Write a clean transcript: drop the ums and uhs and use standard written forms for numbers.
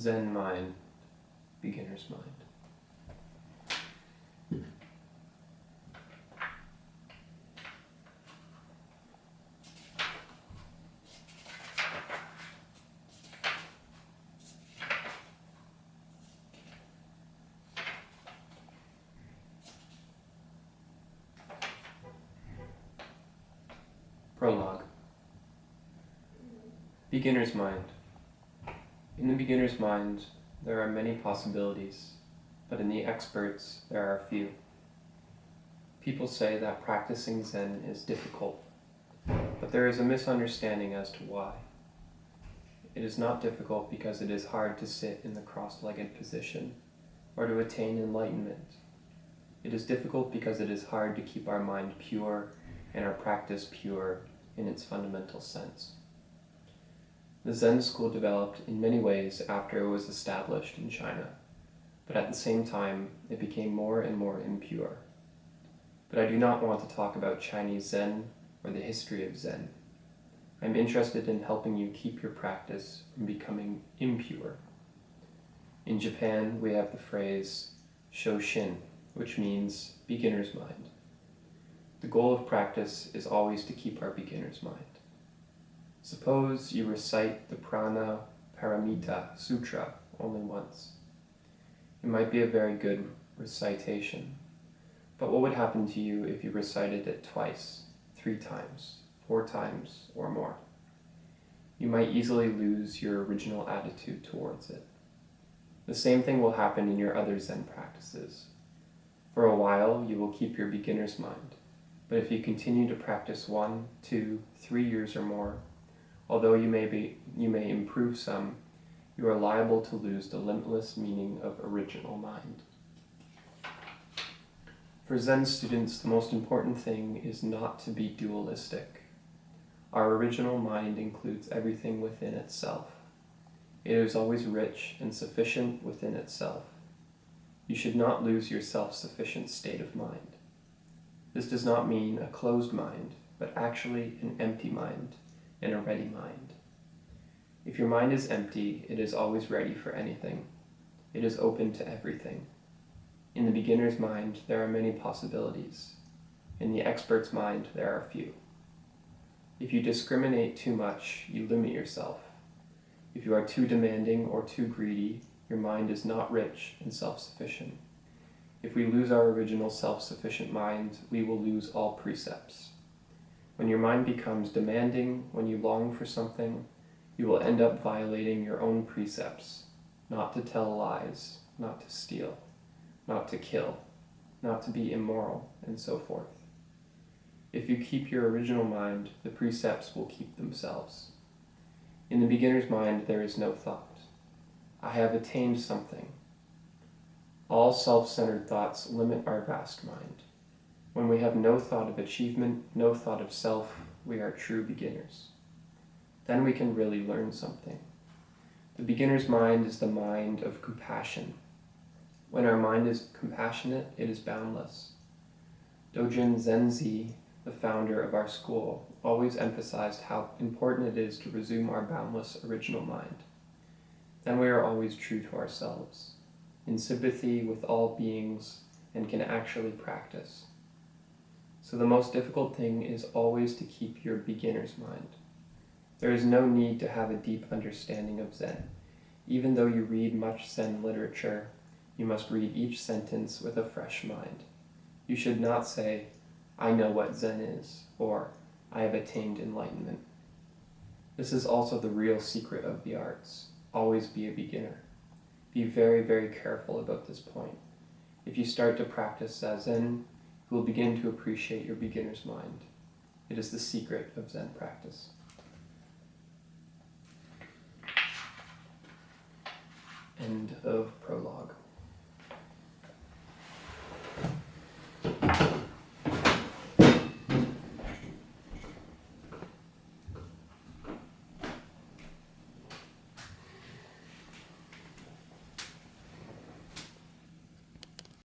Zen Mind, Beginner's Mind. Prologue. Beginner's Mind. In the beginner's mind, there are many possibilities, but in the experts, there are few. People say that practicing Zen is difficult, but there is a misunderstanding as to why. It is not difficult because it is hard to sit in the cross-legged position or to attain enlightenment. It is difficult because it is hard to keep our mind pure and our practice pure in its fundamental sense. The Zen school developed in many ways after it was established in China, but at the same time, it became more and more impure. But I do not want to talk about Chinese Zen or the history of Zen. I'm interested in helping you keep your practice from becoming impure. In Japan, we have the phrase shoshin, which means beginner's mind. The goal of practice is always to keep our beginner's mind. Suppose you recite the Prana Paramita Sutra only once. It might be a very good recitation, but what would happen to you if you recited it twice, 3 times, 4 times, or more? You might easily lose your original attitude towards it. The same thing will happen in your other Zen practices. For a while, you will keep your beginner's mind, but if you continue to practice 1, 2, 3 years or more, although you may improve some, you are liable to lose the limitless meaning of original mind. For Zen students, the most important thing is not to be dualistic. Our original mind includes everything within itself. It is always rich and sufficient within itself. You should not lose your self-sufficient state of mind. This does not mean a closed mind, but actually an empty mind and a ready mind. If your mind is empty, it is always ready for anything. It is open to everything. In the beginner's mind, there are many possibilities. In the expert's mind, there are few. If you discriminate too much, you limit yourself. If you are too demanding or too greedy, your mind is not rich and self-sufficient. If we lose our original self-sufficient mind, we will lose all precepts. When your mind becomes demanding, when you long for something, you will end up violating your own precepts, not to tell lies, not to steal, not to kill, not to be immoral, and so forth. If you keep your original mind, the precepts will keep themselves. In the beginner's mind, there is no thought. I have attained something. All self-centered thoughts limit our vast mind. When we have no thought of achievement, no thought of self, we are true beginners. Then we can really learn something. The beginner's mind is the mind of compassion. When our mind is compassionate, it is boundless. Dojin Zenzi, the founder of our school, always emphasized how important it is to resume our boundless original mind. Then we are always true to ourselves, in sympathy with all beings, and can actually practice. So the most difficult thing is always to keep your beginner's mind. There is no need to have a deep understanding of Zen. Even though you read much Zen literature, you must read each sentence with a fresh mind. You should not say, I know what Zen is, or I have attained enlightenment. This is also the real secret of the arts. Always be a beginner. Be very, very careful about this point. If you start to practice Zazen, you will begin to appreciate your beginner's mind. It is the secret of Zen practice. End of prologue.